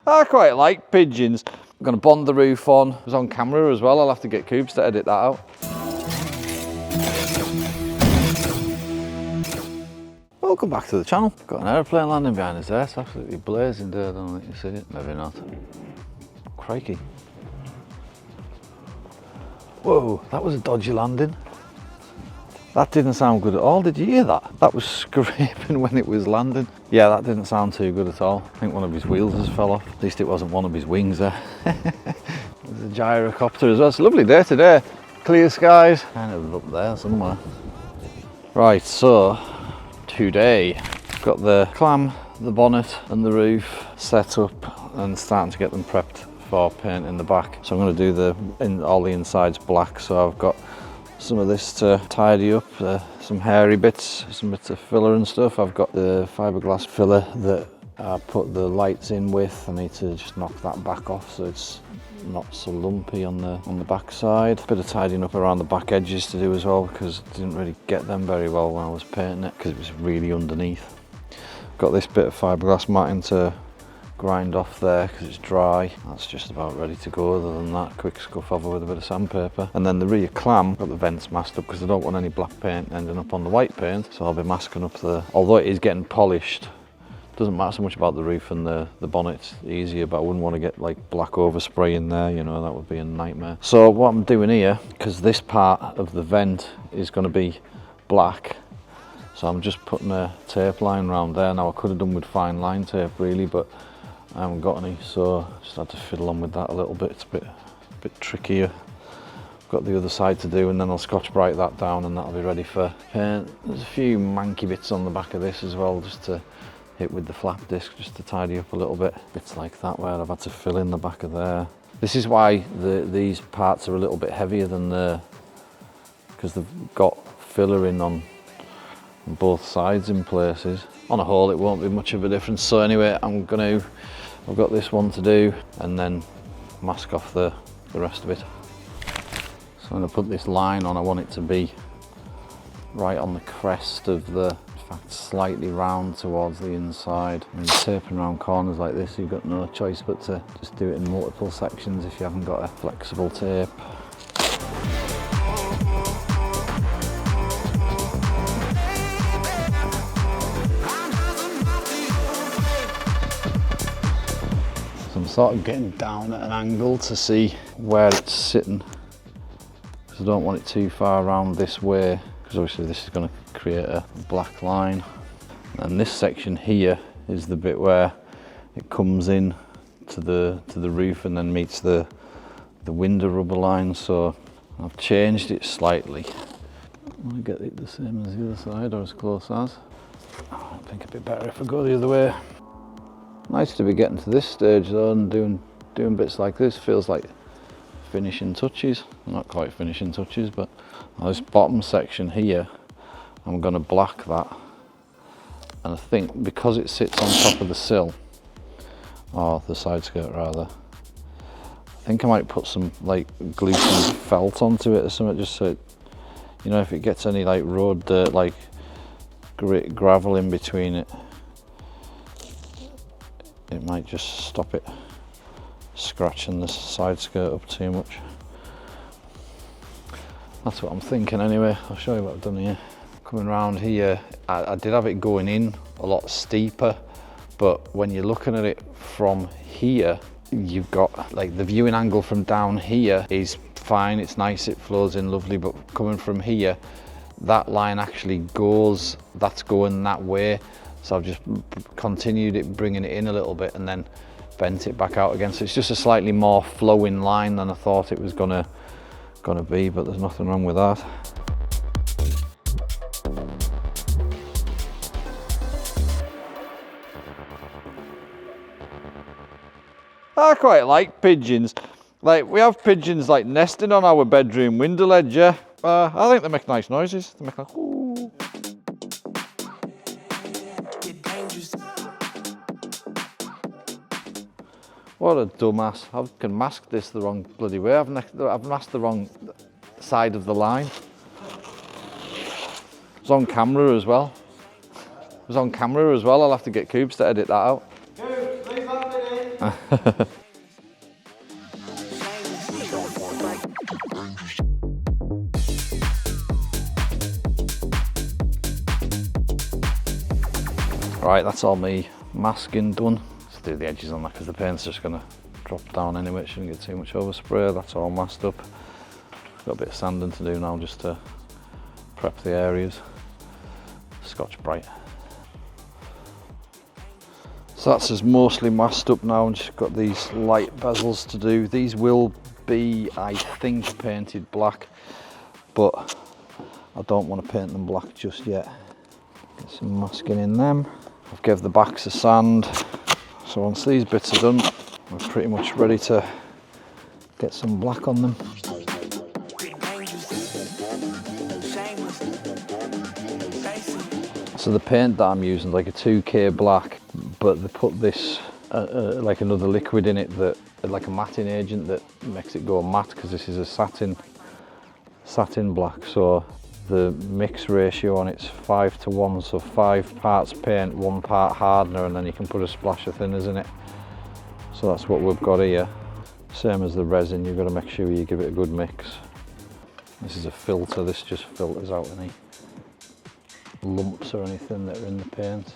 I quite like pigeons. I'm going to bond the roof on. It was on camera as well. I'll have to get Coops to edit that out. Welcome back to the channel. Got an aeroplane landing behind us there. It's absolutely blazing there. I don't think you see it. Maybe not. Crikey. Whoa, that was a dodgy landing. That didn't sound good at all. Did you hear that? That was scraping when it was landing. Yeah, that didn't sound too good at all. I think one of his wheels has fell off. At least it wasn't one of his wings there. There's a gyrocopter as well. It's a lovely day today. Clear skies. Kind of up there somewhere. Right, so today I've got the clam, the bonnet and the roof set up and starting to get them prepped for paint in the back. So I'm going to do all the insides black. So I've got some of this to tidy up, some hairy bits, some bits of filler and stuff. I've got the fiberglass filler that I put the lights in with. I need to just knock that back off so it's not so lumpy on the back side. Bit of tidying up around the back edges to do as well, because I didn't really get them very well when I was painting it because it was really underneath. Got this bit of fiberglass matting to grind off there because it's dry. That's just about ready to go. Other than that, quick scuff over with a bit of sandpaper. And then the rear clam, got the vents masked up because I don't want any black paint ending up on the white paint, so I'll be masking up although it is getting polished, doesn't matter so much about the roof and the bonnet. It's easier, but I wouldn't want to get like black overspray in there, you know, that would be a nightmare. So what I'm doing here, because this part of the vent is going to be black, so I'm just putting a tape line around there. Now I could have done with fine line tape really, but I haven't got any, so just had to fiddle on with that a little bit. It's a bit trickier. Got the other side to do, and then I'll Scotch Brite that down and that'll be ready for paint. There's a few manky bits on the back of this as well, just to hit with the flap disc, just to tidy up a little bit. Bits like that where I've had to fill in the back of there. This is why these parts are a little bit heavier than because they've got filler in on both sides in places. On a whole, it won't be much of a difference. So anyway, I've got this one to do and then mask off the rest of it. So I'm going to put this line on. I want it to be right on the crest of in fact slightly round towards the inside. When you're taping around corners like this, you've got no choice but to just do it in multiple sections if you haven't got a flexible tape. Sort of getting down at an angle to see where it's sitting, because I don't want it too far around this way, because obviously this is going to create a black line. And this section here is the bit where it comes in to the roof and then meets the window rubber line. So I've changed it slightly. I want to get it the same as the other side, or as close as. I think it'd be better if I go the other way. Nice to be getting to this stage though, and doing bits like this. Feels like finishing touches. Not quite finishing touches, but this bottom section here, I'm going to black that. And I think because it sits on top of the sill, or the side skirt rather, I think I might put some like glue some felt onto it or something, just so it, you know, if it gets any like road dirt, like grit, gravel in between it, it might just stop it scratching the side skirt up too much. That's what I'm thinking anyway. I'll show you what I've done here. Coming around here, I did have it going in a lot steeper, but when you're looking at it from here, you've got like the viewing angle from down here is fine, it's nice, it flows in lovely, but coming from here, that line actually goes, that's going that way. So I've just continued it, bringing it in a little bit and then bent it back out again. So it's just a slightly more flowing line than I thought it was gonna be, but there's nothing wrong with that. I quite like pigeons. Like, we have pigeons like nesting on our bedroom window ledge, yeah. I think they make nice noises. They make like, ooh. What a dumbass. I can mask this the wrong bloody way. I've masked the wrong side of the line. It's on camera as well. I'll have to get Coops to edit that out. Coops, leave that bit in. Right, that's all me masking done. Just do the edges on that because the paint's just going to drop down anyway. It shouldn't get too much overspray. That's all masked up. Got a bit of sanding to do now just to prep the areas. Scotch Brite. So that's just mostly masked up now, and just got these light bezels to do. These will be, I think, painted black, but I don't want to paint them black just yet. Get some masking in them. I've given the backs a sand, so once these bits are done, we're pretty much ready to get some black on them. So the paint that I'm using is like a 2K black, but they put this like another liquid in it, that like a matting agent that makes it go matte, because this is a satin black. So the mix ratio on it's 5:1, so 5 parts paint, 1 part hardener, and then you can put a splash of thinners in it. So that's what we've got here. Same as the resin, you've got to make sure you give it a good mix. This is a filter, this just filters out any lumps or anything that are in the paint.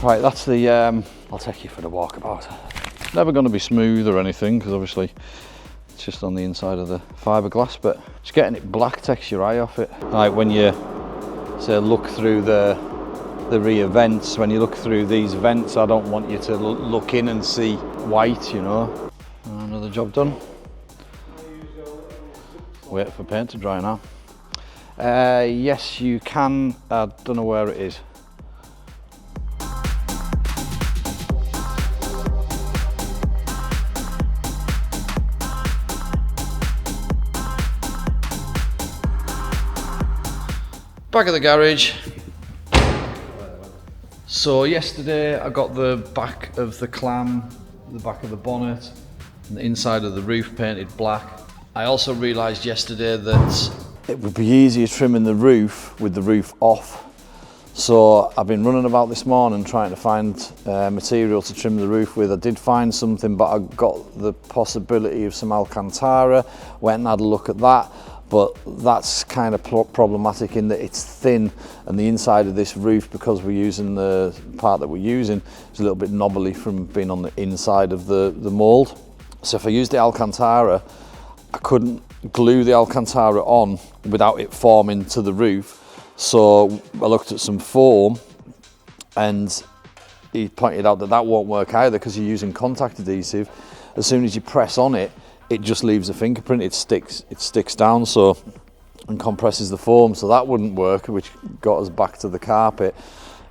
Right, that's the, I'll take you for the walkabout. Never going to be smooth or anything, because obviously it's just on the inside of the fiberglass, but just getting it black takes your eye off it. Like when you say look through the rear vents, when you look through these vents, I don't want you to look in and see white, you know. Another job done. Wait for paint to dry now. Yes, you can. I don't know where it is. Back of the garage. So yesterday I got the back of the clam, the back of the bonnet, and the inside of the roof painted black. I also realised yesterday that it would be easier trimming the roof with the roof off. So I've been running about this morning trying to find material to trim the roof with. I did find something, but I got the possibility of some Alcantara, went and had a look at that. But that's kind of problematic in that it's thin, and the inside of this roof, because we're using the part that we're using, is a little bit knobbly from being on the inside of the mould. So if I used the Alcantara, I couldn't glue the Alcantara on without it forming to the roof. So I looked at some foam, and he pointed out that that won't work either, because you're using contact adhesive. As soon as you press on it, it just leaves a fingerprint, it sticks down so, and compresses the foam, so that wouldn't work, which got us back to the carpet,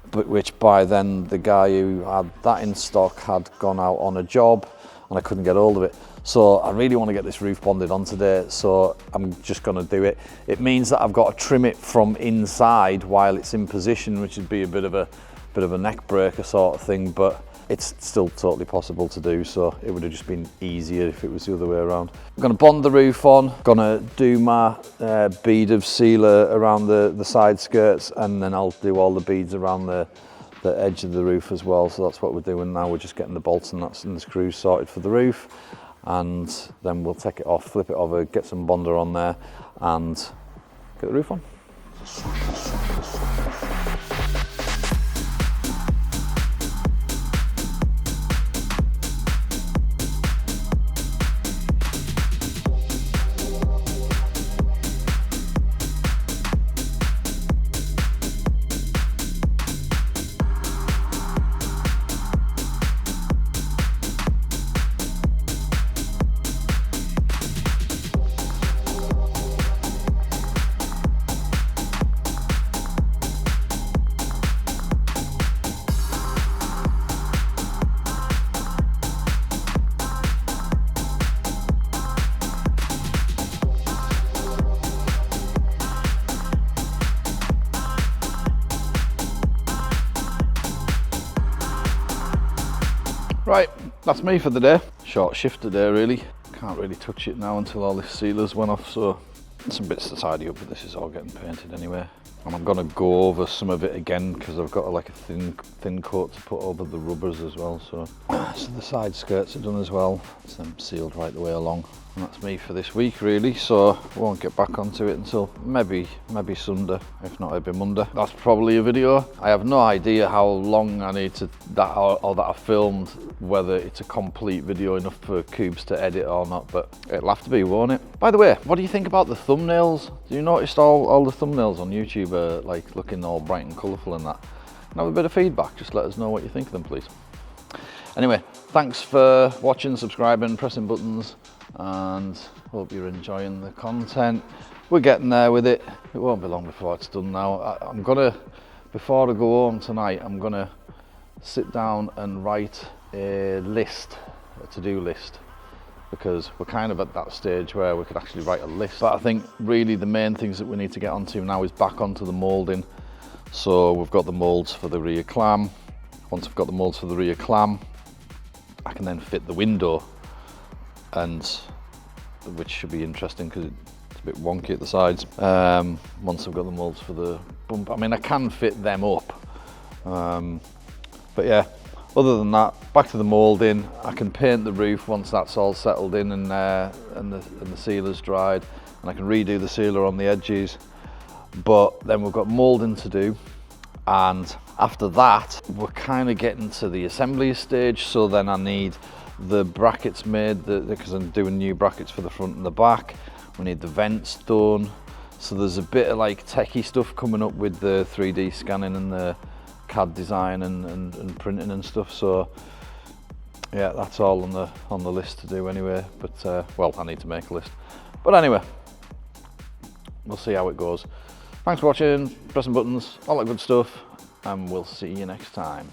but which by then the guy who had that in stock had gone out on a job and I couldn't get hold of it. So I really want to get this roof bonded on today, so I'm just going to do it. It means that I've got to trim it from inside while it's in position, which would be a bit of a neck breaker sort of thing, but it's still totally possible to do, so it would have just been easier if it was the other way around. I'm going to bond the roof on, going to do my bead of sealer around the side skirts, and then I'll do all the beads around the edge of the roof as well. So that's what we're doing now. We're just getting the bolts and the screws sorted for the roof, and then we'll take it off, flip it over, get some bonder on there, and get the roof on. Right, that's me for the day. Short shift today really. Can't really touch it now until all the sealers went off, so some bits to tidy up, but this is all getting painted anyway. And I'm gonna go over some of it again because I've got like a thin coat to put over the rubbers as well. So the side skirts are done as well. It's them sealed right the way along. And that's me for this week really, so I won't get back onto it until maybe Sunday, if not it'll be Monday. That's probably a video. I have no idea how long I need to that I filmed, whether it's a complete video enough for Cubes to edit or not, but it'll have to be, won't it? By the way, what do you think about the thumbnails? Do you notice all the thumbnails on YouTube are like looking all bright and colourful and that? And have a bit of feedback, just let us know what you think of them, please. Anyway, thanks for watching, subscribing, pressing buttons, and hope you're enjoying the content. We're getting there with it. It won't be long before it's done now. I'm gonna, before I go home tonight, I'm gonna sit down and write a list, a to-do list, because we're kind of at that stage where we could actually write a list. But I think really the main things that we need to get onto now is back onto the moulding. So we've got the moulds for the rear clam. Once I've got the moulds for the rear clam, I can then fit the window, and which should be interesting because it's a bit wonky at the sides. Once I've got the moulds for the bumper, I mean I can fit them up, but yeah, other than that, back to the moulding. I can paint the roof once that's all settled in and the sealer's dried, and I can redo the sealer on the edges. But then we've got moulding to do, and after that we're kind of getting to the assembly stage. So then I need the brackets made, because I'm doing new brackets for the front and the back. We need the vents done, so there's a bit of like techie stuff coming up with the 3D scanning and the CAD design and printing and stuff. So yeah, that's all on the list to do anyway, but well, I need to make a list, but anyway, we'll see how it goes. Thanks for watching, pressing buttons, all that good stuff, and we'll see you next time.